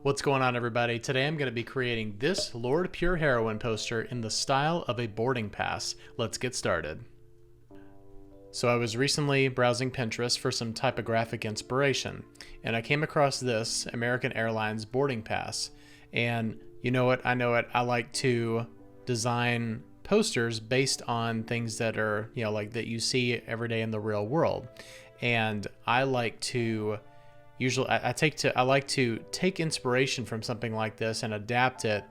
What's going on, everybody? Today I'm going to be creating this Lorde Pure Heroine poster in the style of a boarding pass. Let's get started. So I was recently browsing Pinterest for some typographic inspiration, and I came across this American Airlines boarding pass. And you know what? I know it. I like to design posters based on things that are, like that you see every day in the real world. And I like to I like to take inspiration from something like this and adapt it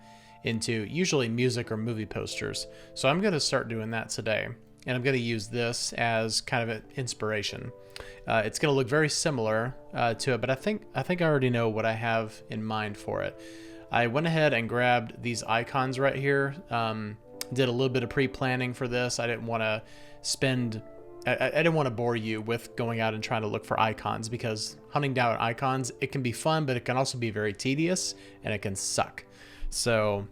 into usually music or movie posters. So I'm going to start doing that today, and I'm going to use this as kind of an inspiration. It's going to look very similar to it, but I think I already know what I have in mind for it. I went ahead and grabbed these icons right here. Did a little bit of pre-planning for this. I didn't want to bore you with going out and trying to look for icons, because hunting down icons, it can be fun, but it can also be very tedious and it can suck. So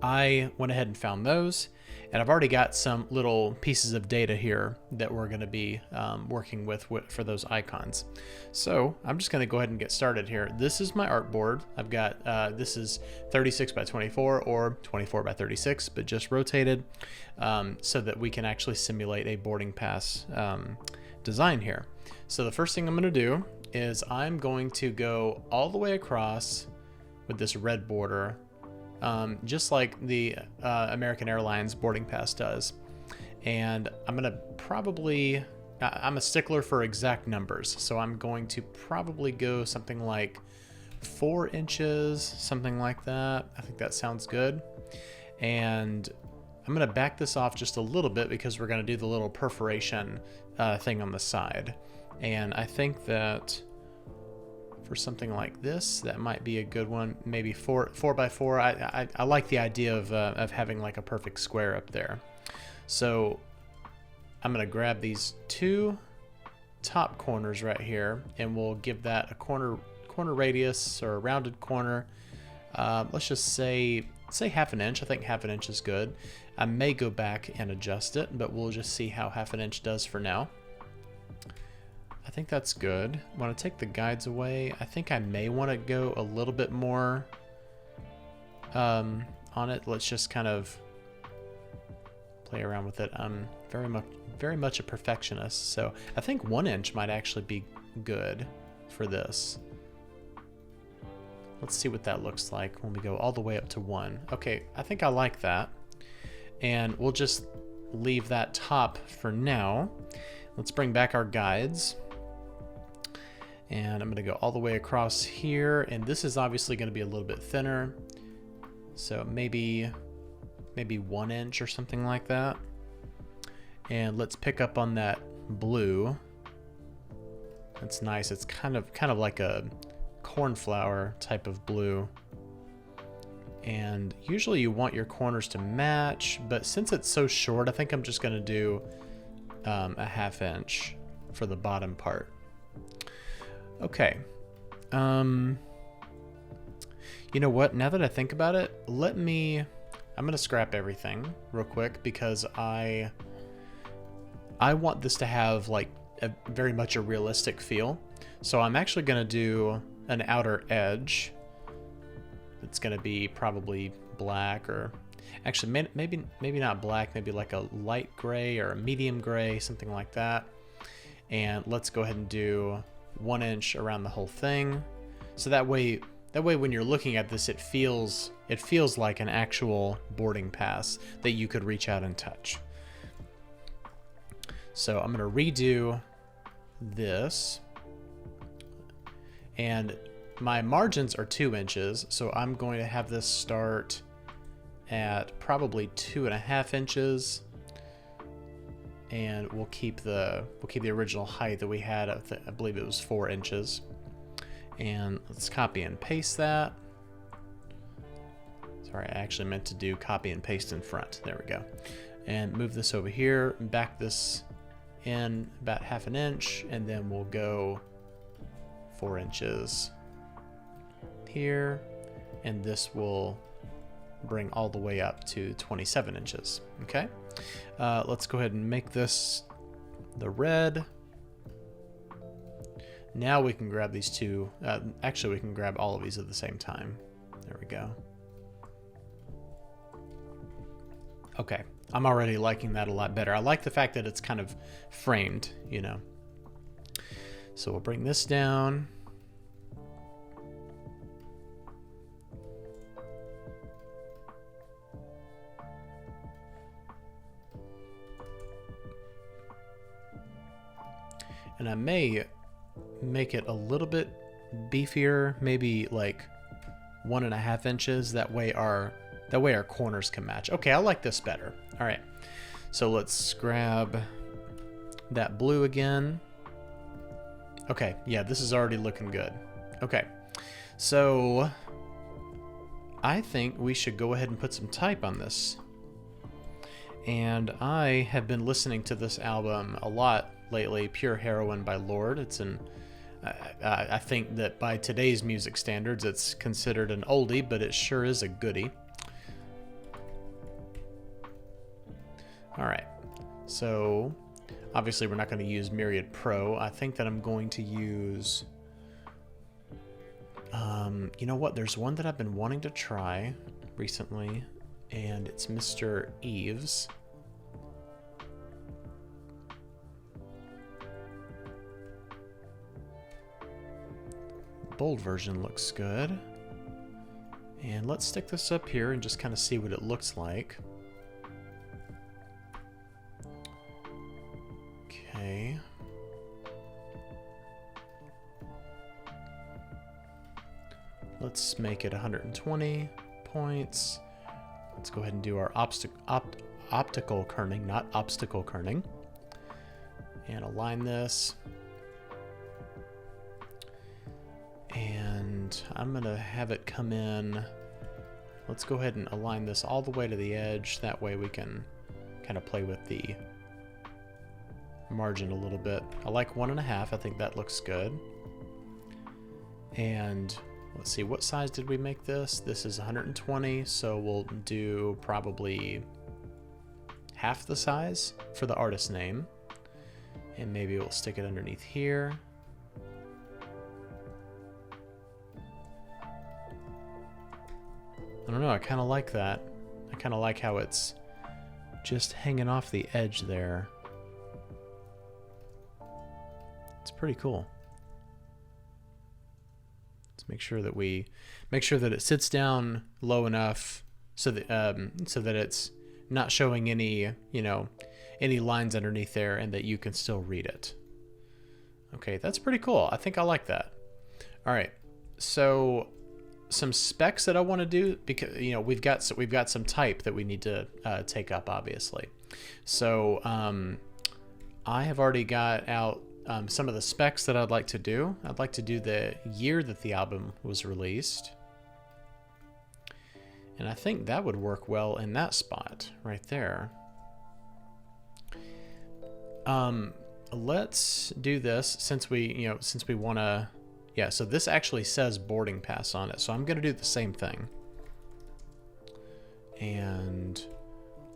I went ahead and found those, and I've already got some little pieces of data here that we're going to be working with for those icons. So I'm just going to go ahead and get started here. This is my artboard. I've got, this is 36 by 24 or 24 by 36, but just rotated so that we can actually simulate a boarding pass design here. So the first thing I'm going to do is I'm going to go all the way across with this red border, just like the American Airlines boarding pass does. And I'm going to probably, I'm a stickler for exact numbers, so I'm going to probably go something like 4 inches, something like that. I think that sounds good. And I'm going to back this off just a little bit because we're going to do the little perforation thing on the side. And I think that for something like this, that might be a good one. Maybe 4 by 4. I like the idea of having like a perfect square up there. So I'm going to grab these 2 top corners right here, and we'll give that a corner radius, or a rounded corner. Let's just say half an inch. I think half an inch is good. I may go back and adjust it, but we'll just see how half an inch does for now. I think that's good. I want to take the guides away. I think I may want to go a little bit more on it. Let's just kind of play around with it. I'm very much a perfectionist, so I think 1 inch might actually be good for this. Let's see what that looks like when we go all the way up to 1. Okay, I think I like that. And we'll just leave that top for now. Let's bring back our guides. And I'm going to go all the way across here, and this is obviously going to be a little bit thinner, so maybe 1 inch or something like that. And let's pick up on that blue. That's nice. It's kind of like a cornflower type of blue. And usually you want your corners to match, but since it's so short, I think I'm just going to do a half inch for the bottom part. Okay. You know what? Now that I think about it, I'm going to scrap everything real quick, because I want this to have like very much a realistic feel. So I'm actually going to do an outer edge. It's going to be probably black, or actually maybe not black, maybe like a light gray or a medium gray, something like that. And let's go ahead and do 1 inch around the whole thing, so that way when you're looking at this, it feels like an actual boarding pass that you could reach out and touch. So I'm going to redo this, and my margins are 2 inches, so I'm going to have this start at probably 2.5 inches. And we'll keep the original height that we had. I believe it was 4 inches. And let's copy and paste that. Sorry, I actually meant to do copy and paste in front. There we go. And move this over here, back this in about half an inch, and then we'll go 4 inches here, and this will bring all the way up to 27 inches. Okay, let's go ahead and make this the red. Now we can grab these two. Actually, we can grab all of these at the same time. There we go. Okay, I'm already liking that a lot better. I like the fact that it's kind of framed, you know. So we'll bring this down. And I may make it a little bit beefier, maybe like 1.5 inches. That way our corners can match. Okay, I like this better. All right, so let's grab that blue again. Okay, yeah, this is already looking good. Okay, so I think we should go ahead and put some type on this. And I have been listening to this album a lot lately, Pure Heroine by Lorde. It's I think that by today's music standards, it's considered an oldie, but it sure is a goodie. All right, so obviously we're not going to use Myriad Pro. I think that I'm going to use, you know what? There's one that I've been wanting to try recently, and it's Mr. Eves. Bold version looks good. And let's stick this up here and just kind of see what it looks like. Okay. Let's make it 120 points. Let's go ahead and do our optical kerning, not obstacle kerning. And align this. And I'm going to have it come in. Let's go ahead and align this all the way to the edge. That way we can kind of play with the margin a little bit. I like 1.5. I think that looks good. And let's see, what size did we make this? This is 120, so we'll do probably half the size for the artist name. And maybe we'll stick it underneath here. I don't know, I kind of like that. I kind of like how it's just hanging off the edge there. It's pretty cool. Let's make sure that it sits down low enough so that it's not showing any, you know, any lines underneath there, and that you can still read it. Okay, that's pretty cool. I think I like that. All right, so some specs that I want to do, because you know we've got some type that we need to take up, obviously. So I have already got out some of the specs that I'd like to do. I'd like to do the year that the album was released, and I think that would work well in that spot right there. Let's do this since we want to. Yeah, so this actually says boarding pass on it, so I'm going to do the same thing. And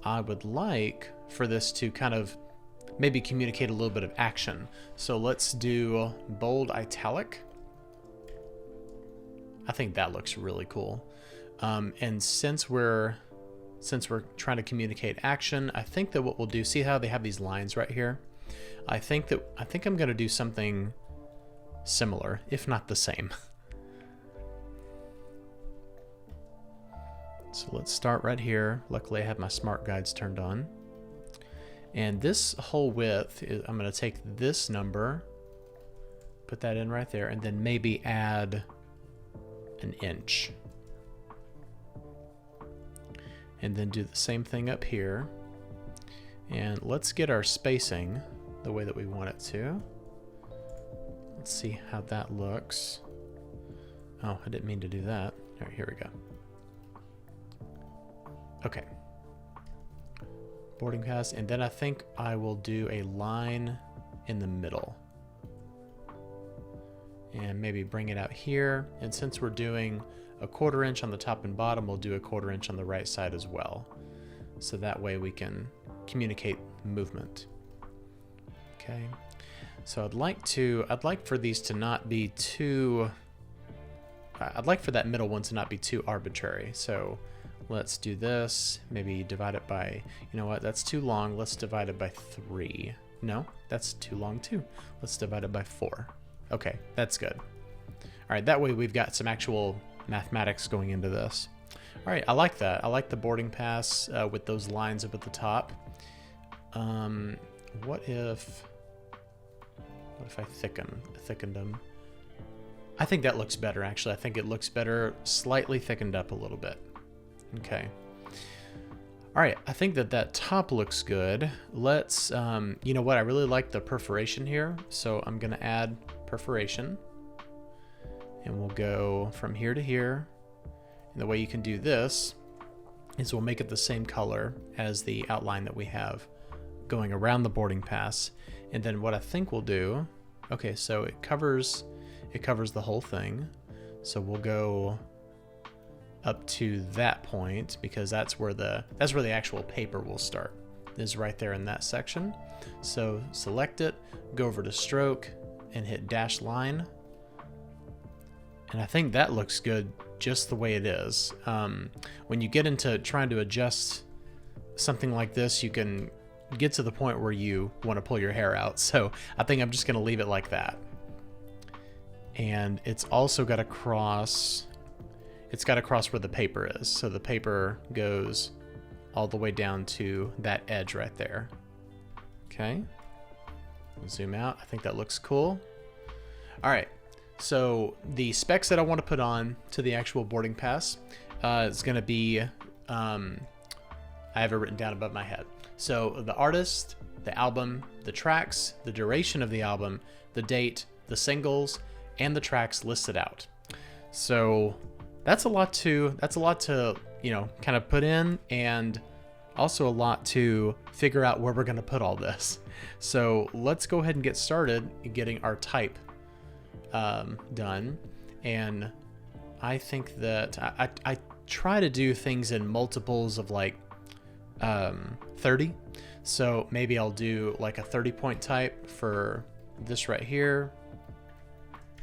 I would like for this to kind of maybe communicate a little bit of action. So let's do bold italic. I think that looks really cool. And since we're trying to communicate action, I think that what we'll do, see how they have these lines right here? I think I'm going to do something similar, if not the same. So let's start right here. Luckily I have my smart guides turned on. And this whole width, I'm going to take this number, put that in right there, and then maybe add an inch. And then do the same thing up here. And let's get our spacing the way that we want it to. Let's see how that looks. Oh, I didn't mean to do that. All right, here we go. Okay. Boarding pass, and then I think I will do a line in the middle. And maybe bring it out here. And since we're doing a 1/4 inch on the top and bottom, we'll do a 1/4 inch on the right side as well. So that way we can communicate movement. Okay. So I'd like for these to not be too, I'd like for that middle one to not be too arbitrary. So let's do this, maybe divide it by, you know what, that's too long. Let's divide it by 3. No, that's too long too. Let's divide it by 4. Okay, that's good. All right, that way we've got some actual mathematics going into this. All right, I like that. I like the boarding pass with those lines up at the top. What if I thickened them? I think that looks better, actually. I think it looks better slightly thickened up a little bit. Okay. All right, I think that top looks good. Let's, you know what? I really like the perforation here. So I'm gonna add perforation. And we'll go from here to here. And the way you can do this is we'll make it the same color as the outline that we have going around the boarding pass. And then what I think we'll do, okay, so it covers the whole thing. So we'll go up to that point because that's where the actual paper will start, is right there in that section. So select it, go over to stroke and hit dash line. And I think that looks good just the way it is. When you get into trying to adjust something like this, you can get to the point where you want to pull your hair out. So I think I'm just going to leave it like that. And it's also got to cross, where the paper is. So the paper goes all the way down to that edge right there. Okay. Zoom out. I think that looks cool. All right. So the specs that I want to put on to the actual boarding pass is going to be, I have it written down above my head. So the artist, the album, the tracks, the duration of the album, the date, the singles, and the tracks listed out. So that's a lot to, you know, kind of put in, and also a lot to figure out where we're going to put all this. So let's go ahead and get started getting our type done. And I think that I try to do things in multiples of like 30. So maybe I'll do like a 30-point type for this right here.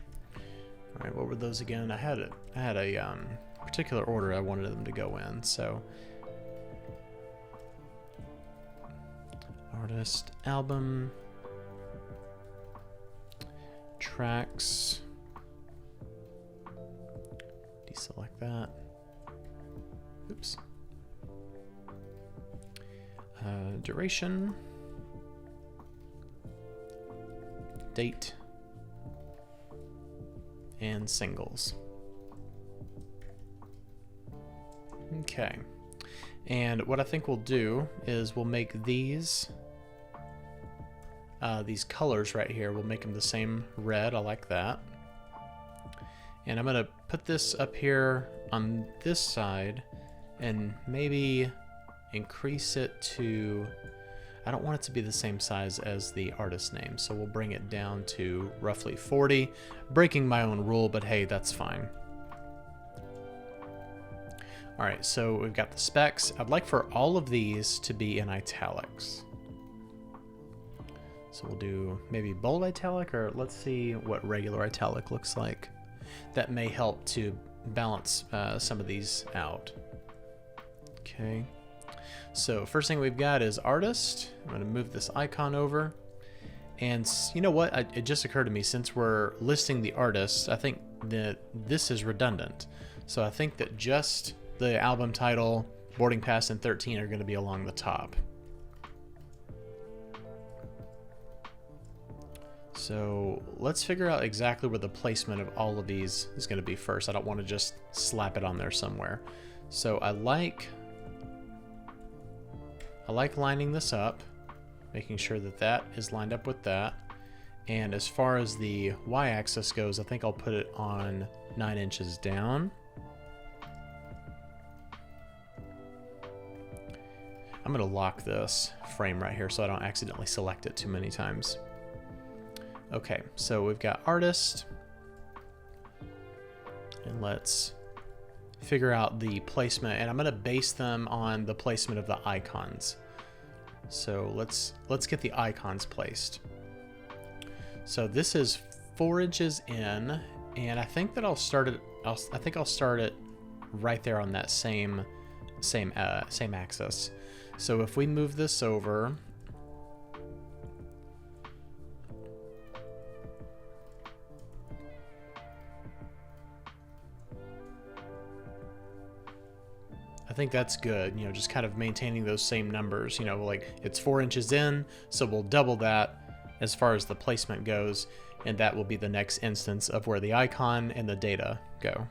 All right, what were those again? I had a particular order I wanted them to go in. So artist, album, tracks, deselect that, oops, duration, date, and singles. Okay, and what I think we'll do is we'll make these colors right here, we'll make them the same red. I like that. And I'm gonna put this up here on this side and maybe increase it to, I don't want it to be the same size as the artist name, so we'll bring it down to roughly 40, breaking my own rule, but hey, that's fine. All right, so we've got the specs. I'd like for all of these to be in italics. So we'll do maybe bold italic, or let's see what regular italic looks like. That may help to balance some of these out. Okay, so first thing we've got is artist. I'm going to move this icon over. And you know what? It just occurred to me, since we're listing the artist, I think that this is redundant. So I think that just the album title, boarding pass, and 13 are going to be along the top. So let's figure out exactly where the placement of all of these is going to be first. I don't want to just slap it on there somewhere. So I like lining this up, making sure that that is lined up with that. And as far as the y-axis goes, I think I'll put it on 9 inches down. I'm going to lock this frame right here so I don't accidentally select it too many times. Okay, so we've got artist, and let's figure out the placement, and I'm going to base them on the placement of the icons. So let's get the icons placed. So this is 4 inches in, and I think that I'll start it. I think I'll start it right there on that same axis. So if we move this over, I think that's good. You know, just kind of maintaining those same numbers. You know, like it's 4 inches in, so we'll double that as far as the placement goes, and that will be the next instance of where the icon and the data go.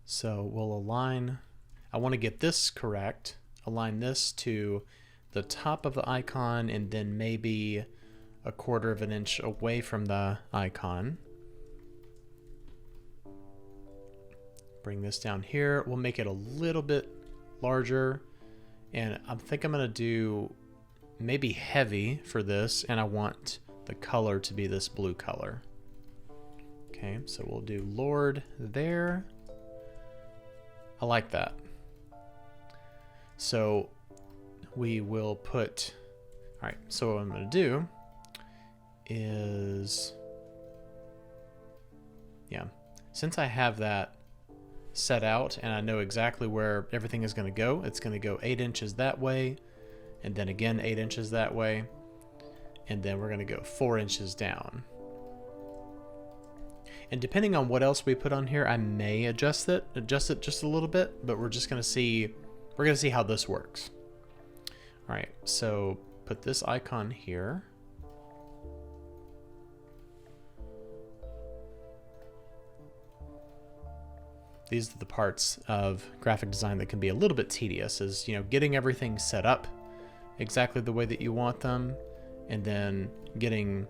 So we'll align. I want to get this correct. Align this to the top of the icon and then maybe 1/4 of an inch away from the icon. Bring this down here. We'll make it a little bit larger, and I think I'm gonna do maybe heavy for this, and I want the color to be this blue color. Okay, so we'll do Lorde there. I like that. So we will put, all right, so what I'm gonna do is, yeah, since I have that set out and I know exactly where everything is going to go, it's going to go 8 inches that way, and then again 8 inches that way, and then we're going to go 4 inches down. And depending on what else we put on here, I may adjust it just a little bit, but we're just going to see, how this works. All right, so put this icon here. These are the parts of graphic design that can be a little bit tedious, is, you know, getting everything set up exactly the way that you want them, and then getting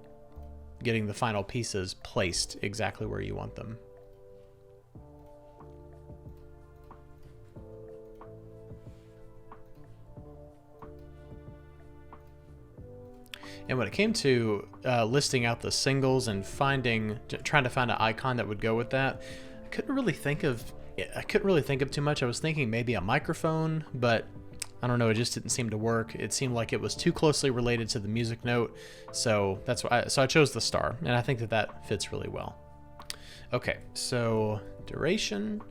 the final pieces placed exactly where you want them. And when it came to listing out the singles and trying to find an icon that would go with that, I couldn't really think of too much. I was thinking maybe a microphone, but I don't know, it just didn't seem to work. It seemed like it was too closely related to the music note, so that's why I chose the star, and I think that fits really well. Okay, so duration,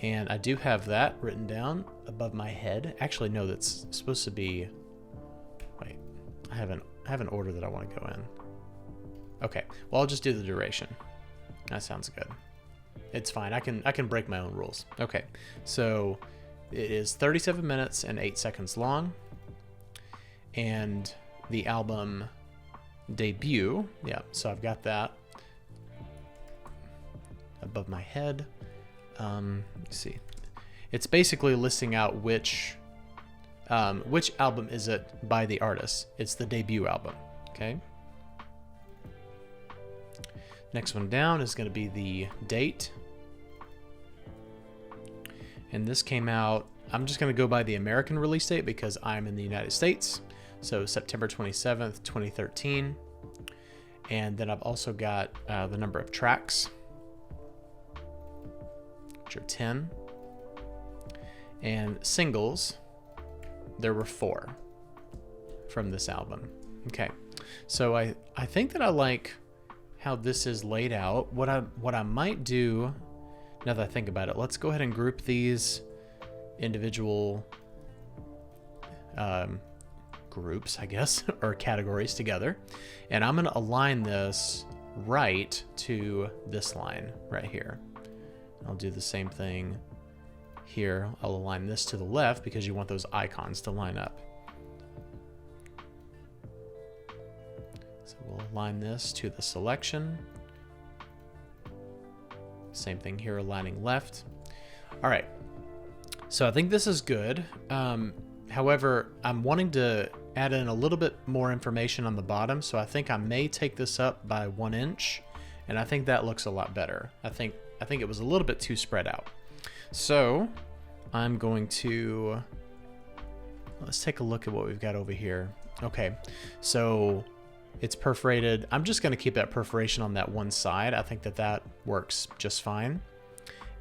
and I do have that written down above my head. Actually, no, that's supposed to be, wait, I have an order that I want to go in. Okay, well, I'll just do the duration. That sounds good. It's fine. I can break my own rules. Okay, so it is 37 minutes and 8 seconds long, and the album debut. Yeah, so I've got that above my head. Let's see. It's basically listing out which album is it by the artist. It's the debut album. Okay. Next one down is going to be the date. And this came out, I'm just going to go by the American release date because I'm in the United States. So September 27th, 2013. And then I've also got the number of tracks, which are 10. And singles, there were 4 from this album. Okay, so I think that I like how this is laid out. What I might do, now that I think about it, let's go ahead and group these individual groups, I guess, or categories together. And I'm going to align this right to this line right here. I'll do the same thing here. I'll align this to the left because you want those icons to line up. So we'll align this to the selection. Same thing here, aligning left. All right, so I think this is good. However, I'm wanting to add in a little bit more information on the bottom, so I think I may take this up by 1 inch, and I think that looks a lot better. I think it was a little bit too spread out. So I'm going to, let's take a look at what we've got over here. Okay, so it's perforated. I'm just going to keep that perforation on that one side. I think that works just fine.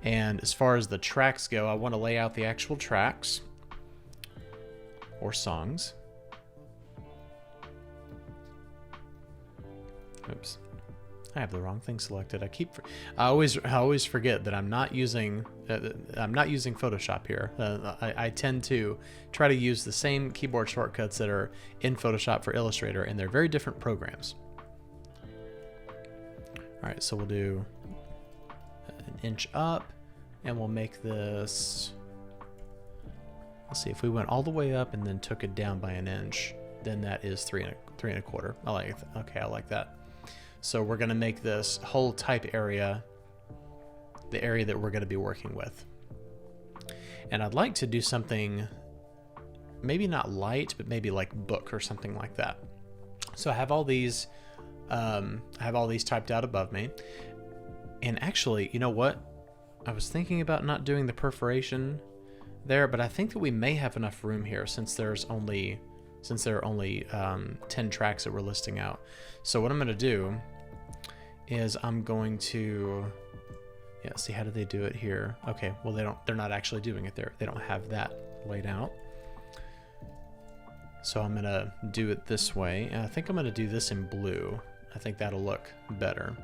And as far as the tracks go, I want to lay out the actual tracks or songs. Oops. I have the wrong thing selected. I always forget that I'm not using Photoshop here. I tend to try to use the same keyboard shortcuts that are in Photoshop for Illustrator, and they're very different programs. All right, so we'll do an inch up, and we'll make this. Let's see, if we went all the way up and then took it down by an inch, then that is 3.25. I like that. So we're going to make this whole type area the area that we're going to be working with. And I'd like to do something, maybe not light, but maybe like book or something like that. So I have all these typed out above me. And actually, you know what? I was thinking about not doing the perforation there, but I think that we may have enough room here since there are only 10 tracks that we're listing out. So what I'm going to do is I'm going to, see, how do they do it here? Okay, well they're not actually doing it there. They don't have that laid out. So I'm going to do it this way. And I think I'm going to do this in blue. I think that'll look better.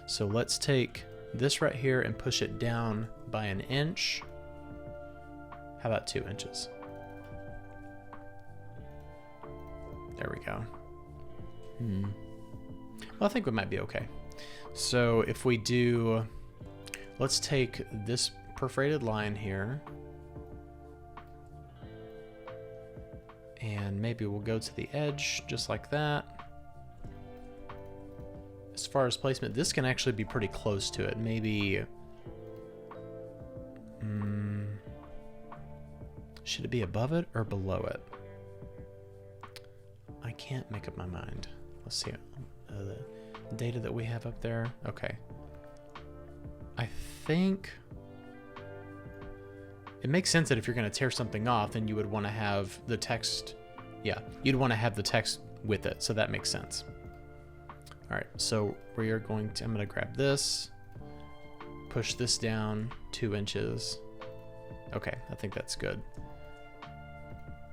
So let's take this right here and push it down by an inch. How about 2 inches? There we go. Well, I think we might be okay. So if we do, let's take this perforated line here, and maybe we'll go to the edge just like that. As far as placement, this can actually be pretty close to it. Maybe, should it be above it or below it? I can't make up my mind. Let's see the data that we have up there. Okay. I think it makes sense that if you're going to tear something off, then you would want to have the text. Yeah, you'd want to have the text with it. So that makes sense. All right. So we are going to, I'm going to grab this, push this down 2 inches. Okay. I think that's good.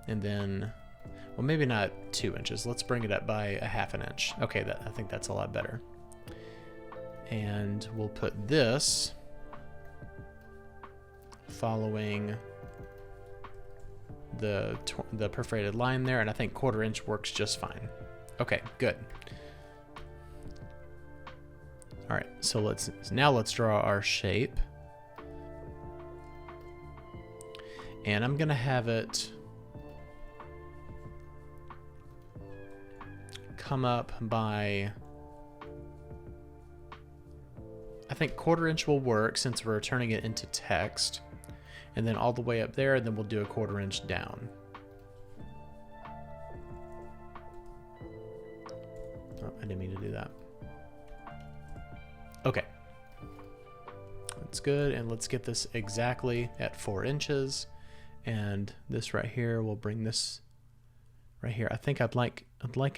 And then, well, maybe not 2 inches. Let's bring it up by 1/2 inch. Okay, I think that's a lot better. And we'll put this following the perforated line there, and I think 1/4 inch works just fine. Okay, good. All right, so let's draw our shape. And I'm gonna have it come up by, I think 1/4 inch will work since we're turning it into text, and then all the way up there, and then we'll do a 1/4 inch down. Oh, I didn't mean to do that. Okay, that's good, and let's get this exactly at 4 inches, and this right here, we'll bring this right here. I think I'd like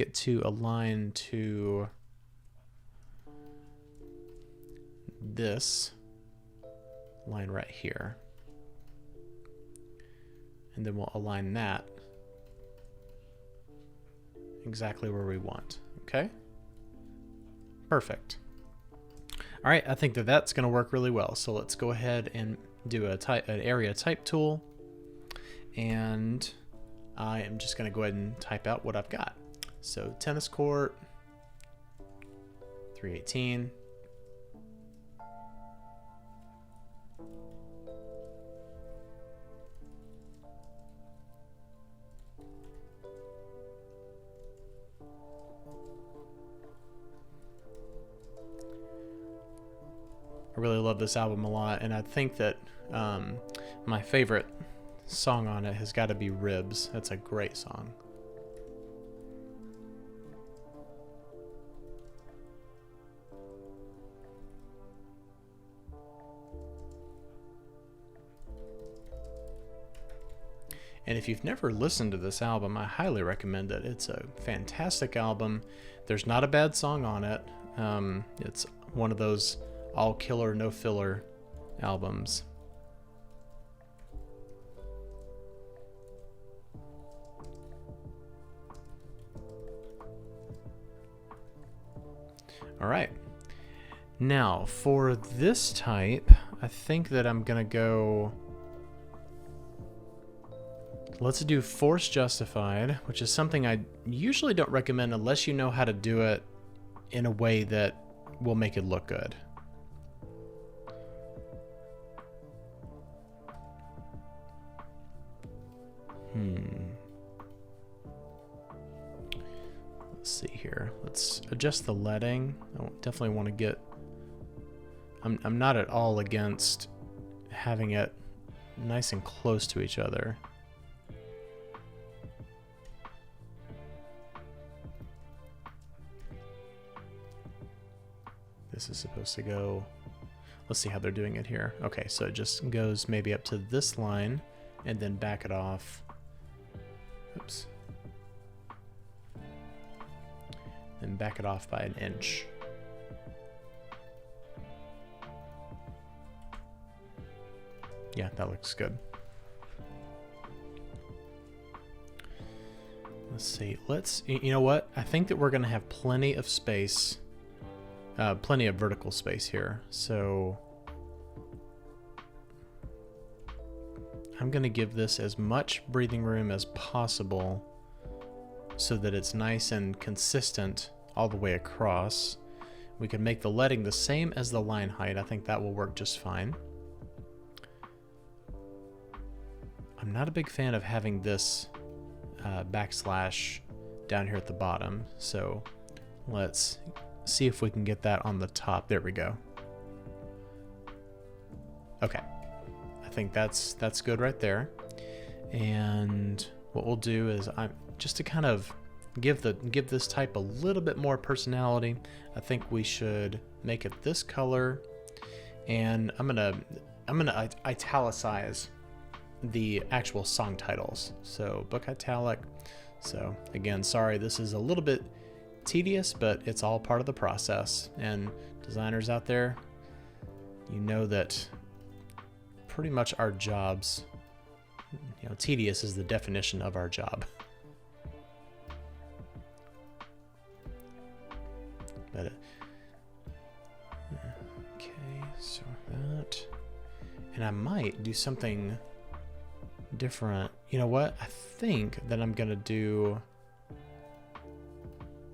it to align to this line right here. And then we'll align that exactly where we want. Okay? Perfect. All right, I think that that's going to work really well. So let's go ahead and do an area type tool. And I am just going to go ahead and type out what I've got. So tennis court, 318. I really love this album a lot, and I think that my favorite song on it has got to be Ribs. That's a great song. And if you've never listened to this album, I highly recommend it. It's a fantastic album. There's not a bad song on it. It's one of those all killer, no filler albums. All right. Now, for this type, I think that I'm going to go... Let's do force justified, which is something I usually don't recommend unless you know how to do it in a way that will make it look good. Let's see here. Let's adjust the leading. I definitely want to get... I'm not at all against having it nice and close to each other. This is supposed to go... Let's see how they're doing it here. Okay, so it just goes maybe up to this line and then back it off. Oops. And back it off by an inch. Yeah, that looks good. Let's see. You know what? I think that we're going to have plenty of space, plenty of vertical space here. So I'm going to give this as much breathing room as possible so that it's nice and consistent all the way across. We can make the leading the same as the line height. I think that will work just fine. I'm not a big fan of having this backslash down here at the bottom, so let's see if we can get that on the top. There we go. Okay, I think that's good right there. And what we'll do is just to kind of give this type a little bit more personality, I think we should make it this color, and I'm gonna italicize the actual song titles. So book italic. So again, sorry, this is a little bit tedious, but it's all part of the process. And designers out there, you know that pretty much our jobs, you know, tedious is the definition of our job. But okay, so that, and I might do something different. You know what? I think that I'm gonna do.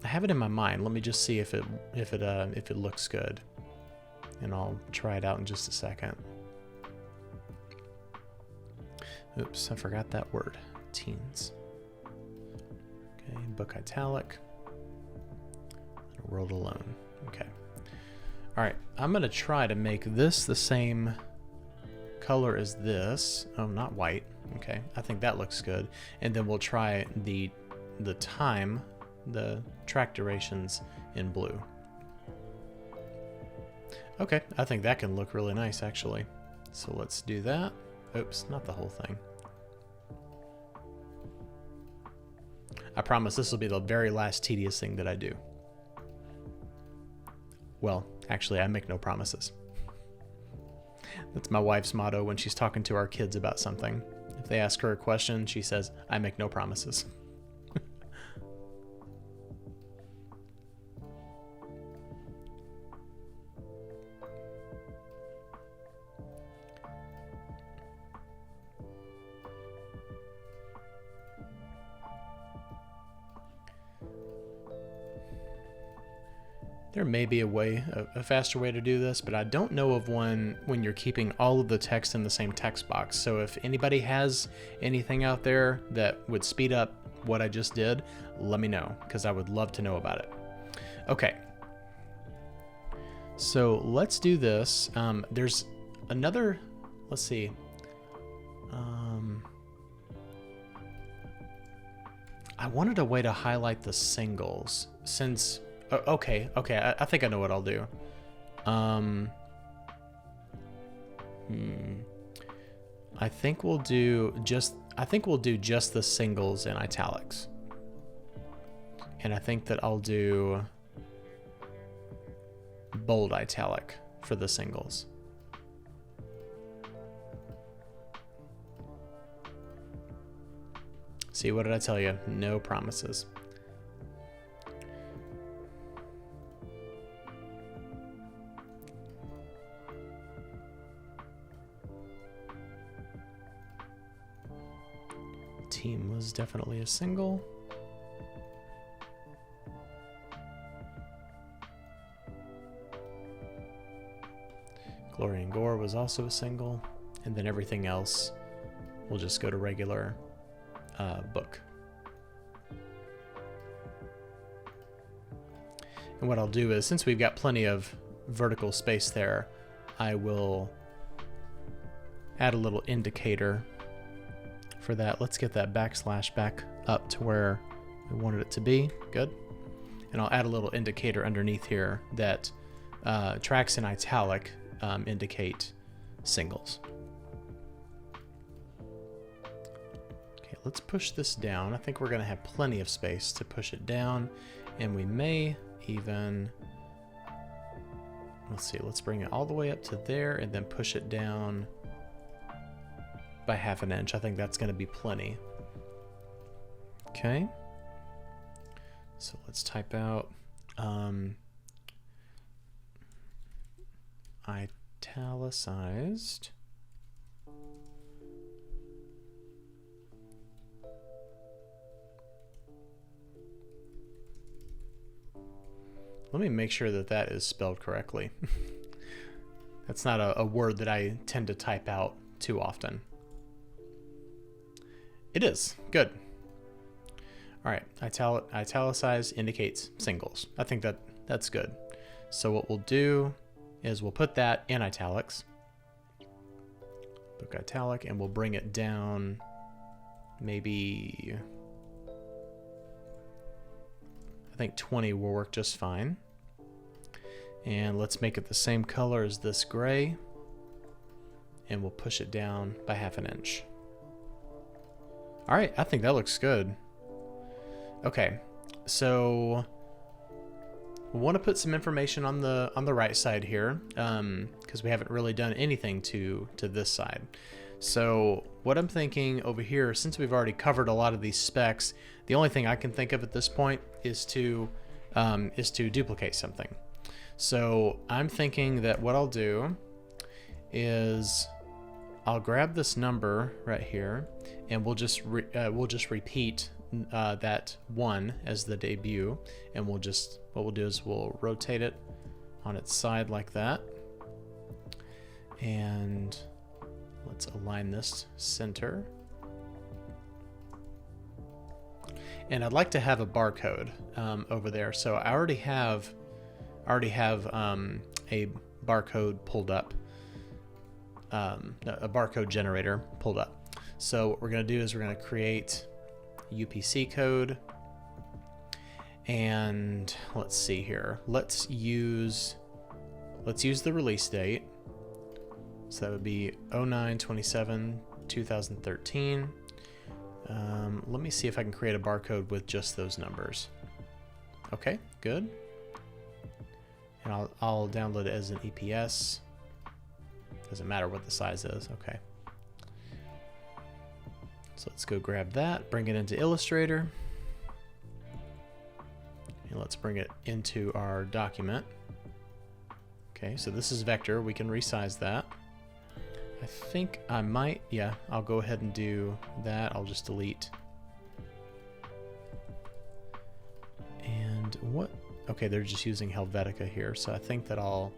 I have it in my mind. Let me just see if it looks good, and I'll try it out in just a second. Oops, I forgot that word. Teens. Okay, book italic. World alone. Okay. All right. I'm gonna try to make this the same color as this. Oh, not white. Okay, I think that looks good. And then we'll try the time, the track durations in blue. Okay, I think that can look really nice actually. So let's do that. Oops, not the whole thing. I promise this will be the very last tedious thing that I do. Well, actually, I make no promises. That's my wife's motto when she's talking to our kids about something. If they ask her a question, she says, I make no promises. There may be a faster way to do this, but I don't know of one when you're keeping all of the text in the same text box. So if anybody has anything out there that would speed up what I just did, let me know, because I would love to know about it. Okay. So let's do this. There's another, let's see. I wanted a way to highlight the singles since... Okay. I think I know what I'll do. I think we'll do just the singles in italics. And I think that I'll do bold italic for the singles. See, what did I tell you? No promises. Team was definitely a single. Glory and Gore was also a single. And then everything else will just go to regular book. And what I'll do is, since we've got plenty of vertical space there, I will add a little indicator for that. Let's get that backslash back up to where we wanted it to be. Good. And I'll add a little indicator underneath here that tracks in italic indicate singles. Okay, let's push this down. I think we're going to have plenty of space to push it down, and we may even, let's see, let's bring it all the way up to there and then push it down by 1/2 inch. I think that's going to be plenty. Okay. So let's type out italicized. Let me make sure that that is spelled correctly. That's not a word that I tend to type out too often. It is. Good. All right. Italicized indicates singles. I think that's good. So what we'll do is we'll put that in italics. Book italic, and we'll bring it down maybe, I think 20 will work just fine. And let's make it the same color as this gray, and we'll push it down by 1/2 inch. All right, I think that looks good. Okay, so we want to put some information on the right side here, because we haven't really done anything to this side. So what I'm thinking over here, since we've already covered a lot of these specs, the only thing I can think of at this point is to duplicate something. So I'm thinking that what I'll do is I'll grab this number right here, and we'll just repeat that 1 as the debut, and what we'll do is we'll rotate it on its side like that, and let's align this center. And I'd like to have a barcode over there. So I already have a barcode pulled up, a barcode generator pulled up. So what we're going to do is we're going to create UPC code, and let's see here. Let's use the release date. So that would be 09/27/2013. Let me see if I can create a barcode with just those numbers. Okay, good. And I'll download it as an EPS. Doesn't matter what the size is. Okay. So let's go grab that, bring it into Illustrator, and let's bring it into our document. Okay, so this is vector. We can resize that. I think I might, yeah, I'll go ahead and do that. I'll just delete. And what? Okay, they're just using Helvetica here, so I think that I'll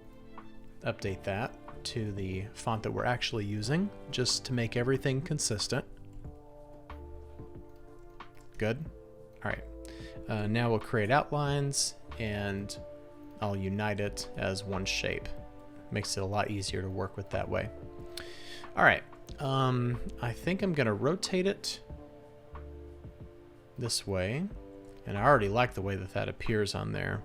update that to the font that we're actually using, just to make everything consistent. Good. All right. Now we'll create outlines, and I'll unite it as one shape. Makes it a lot easier to work with that way. All right. I think I'm going to rotate it this way, and I already like the way that appears on there.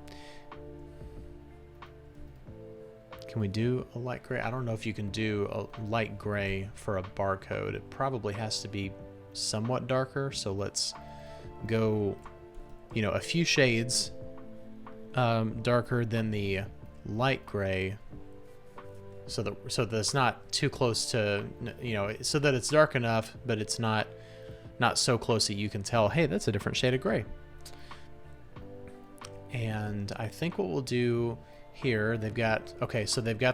Can we do a light gray? I don't know if you can do a light gray for a barcode. It probably has to be somewhat darker, so let's go, a few shades darker than the light gray, so that it's not too close to, so that it's dark enough, but it's not so close that you can tell, hey, that's a different shade of gray. And I think what we'll do here, they've got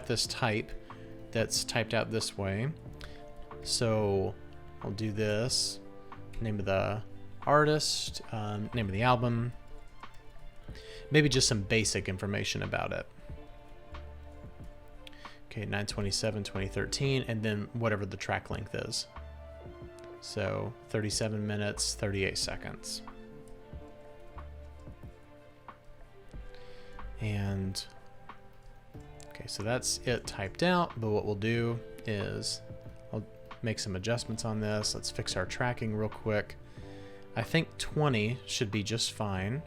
this type that's typed out this way. So I'll do this. name of the artist, name of the album, maybe just some basic information about it. Okay, 9/27, 2013, and then whatever the track length is. So 37 minutes, 38 seconds. And okay, so that's it typed out, but what we'll do is I'll make some adjustments on this. Let's fix our tracking real quick. I think 20 should be just fine.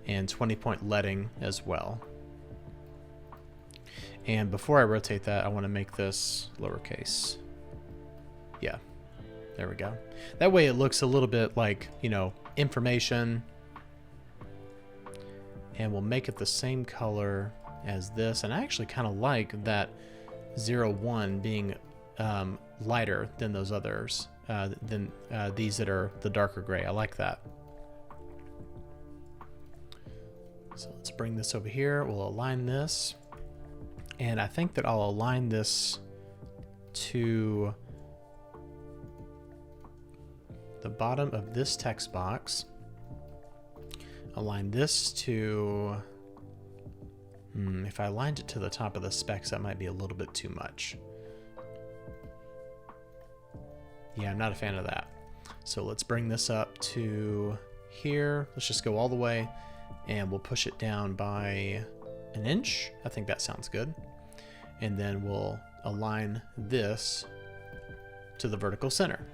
And 20-point leading as well. And before I rotate that, I want to make this lowercase. Yeah, there we go. That way it looks a little bit like, you know, information. And we'll make it the same color as this. And I actually kind of like that 01 being lighter than those others, than these that are the darker gray. I like that. So let's bring this over here. We'll align this. And I think that I'll align this to the bottom of this text box. Align this to, if I aligned it to the top of the specs, that might be a little bit too much. Yeah, I'm not a fan of that. So let's bring this up to here. Let's just go all the way and we'll push it down by an inch. I think that sounds good. And then we'll align this to the vertical center.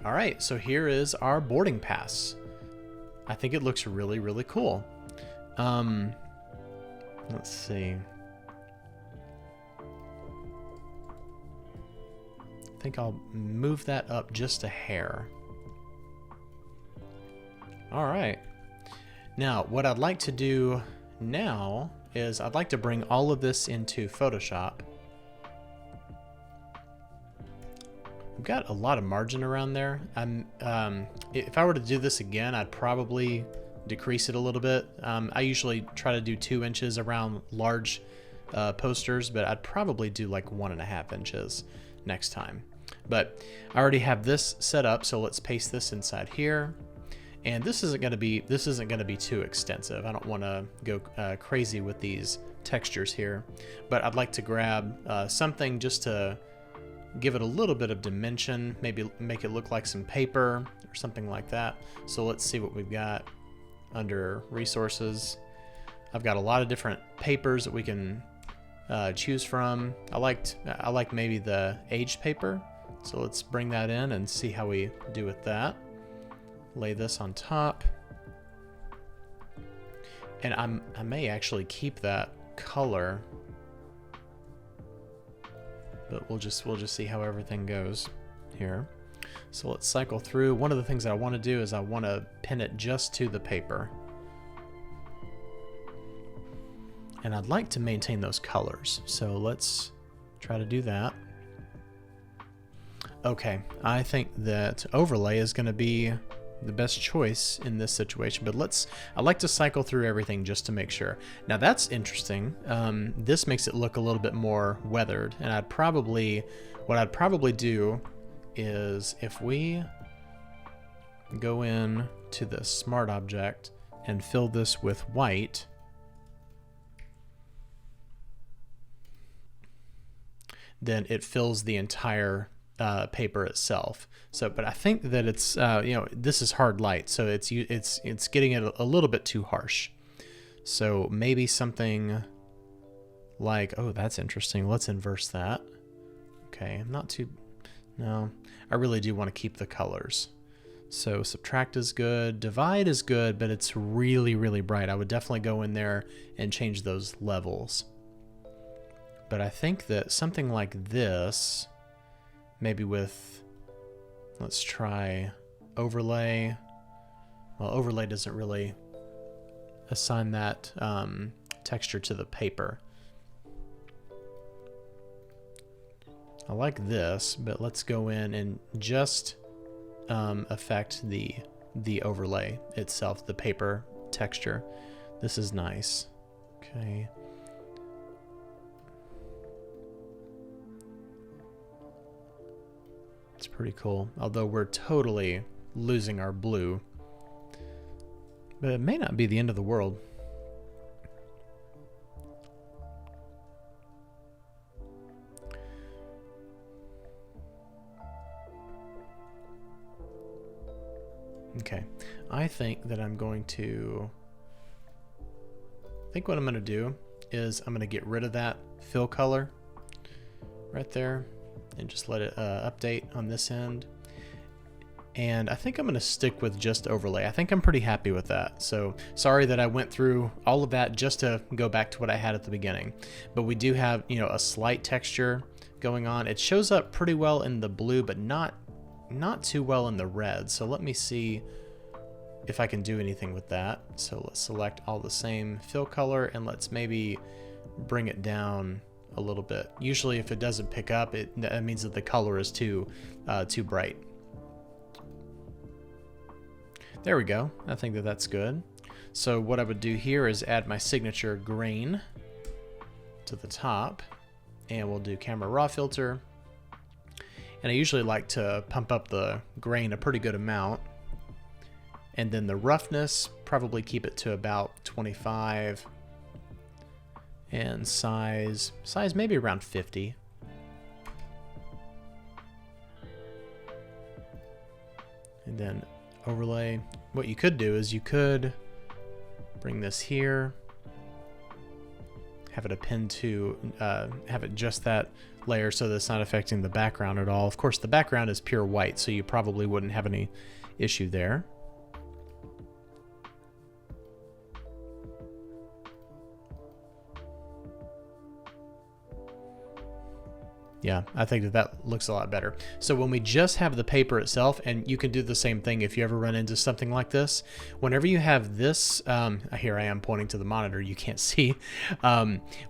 All right, so here is our boarding pass. I think it looks really, really cool. Let's see. I think I'll move that up just a hair. All right. Now, what I'd like to do now is I'd like to bring all of this into Photoshop. I've got a lot of margin around there. If I were to do this again, I'd probably decrease it a little bit. I usually try to do 2 inches around large posters, but I'd probably do like 1.5 inches next time. But I already have this set up, so let's paste this inside here. And this isn't going to be too extensive. I don't want to go crazy with these textures here, but I'd like to grab something just to give it a little bit of dimension, maybe make it look like some paper or something like that. So let's see what we've got under resources. I've got a lot of different papers that we can choose from. I like maybe the aged paper. So let's bring that in and see how we do with that. Lay this on top. And I may actually keep that color, but we'll just see how everything goes here. So let's cycle through. One of the things that I want to do is I want to pin it just to the paper. And I'd like to maintain those colors. So let's try to do that. Okay, I think that overlay is going to be the best choice in this situation, but I like to cycle through everything just to make sure. Now that's interesting. This makes it look a little bit more weathered, and what I'd probably do is if we go in to the smart object and fill this with white, then it fills the entire paper itself. So, but I think that it's this is hard light, so it's getting it a little bit too harsh. So maybe something like, oh, that's interesting. Let's inverse that. Okay, no, I really do want to keep the colors. So subtract is good, divide is good, but it's really, really bright. I would definitely go in there and change those levels. But I think that something like this, maybe with, let's try overlay. Well, overlay doesn't really assign that texture to the paper. I like this, but let's go in and just affect the overlay itself, the paper texture. This is nice. Okay. It's pretty cool, although we're totally losing our blue. But it may not be the end of the world. Okay, I think that I'm going to... I think what I'm going to do is I'm going to get rid of that fill color right there and just let it update on this end. And I think I'm going to stick with just overlay. I think I'm pretty happy with that. So sorry that I went through all of that just to go back to what I had at the beginning. But we do have, you know, a slight texture going on. It shows up pretty well in the blue, but not too well in the red. So let me see if I can do anything with that. So let's select all the same fill color and let's maybe bring it down a little bit. Usually if it doesn't pick up, that means that the color is too bright. There we go. I think that that's good. So what I would do here is add my signature grain to the top, and we'll do camera raw filter. And I usually like to pump up the grain a pretty good amount. And then the roughness, probably keep it to about 25. And size maybe around 50. And then overlay. What you could do is you could bring this here, have it append to, have it just that layer so that it's not affecting the background at all. Of course, the background is pure white, so you probably wouldn't have any issue there. Yeah, I think that that looks a lot better. So when we just have the paper itself, and you can do the same thing if you ever run into something like this, whenever you have this, here I am pointing to the monitor, you can't see.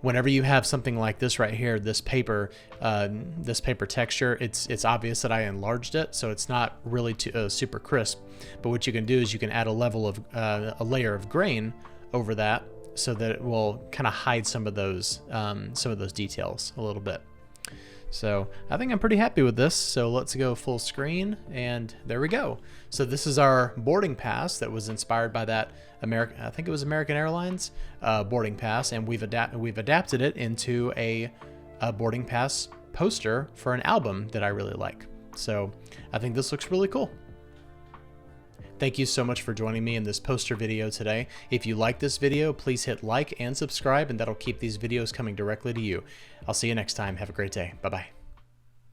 Whenever you have something like this right here, this paper texture, it's obvious that I enlarged it, so it's not really too, super crisp. But what you can do is you can add a layer of grain over that so that it will kind of hide some of those details a little bit. So I think I'm pretty happy with this. So let's go full screen, and there we go. So this is our boarding pass that was inspired by that I think it was American Airlines boarding pass, and we've adapted it into a boarding pass poster for an album that I really like. So I think this looks really cool. Thank you so much for joining me in this poster video today. If you like this video, please hit like and subscribe, and that'll keep these videos coming directly to you. I'll see you next time. Have a great day. Bye-bye.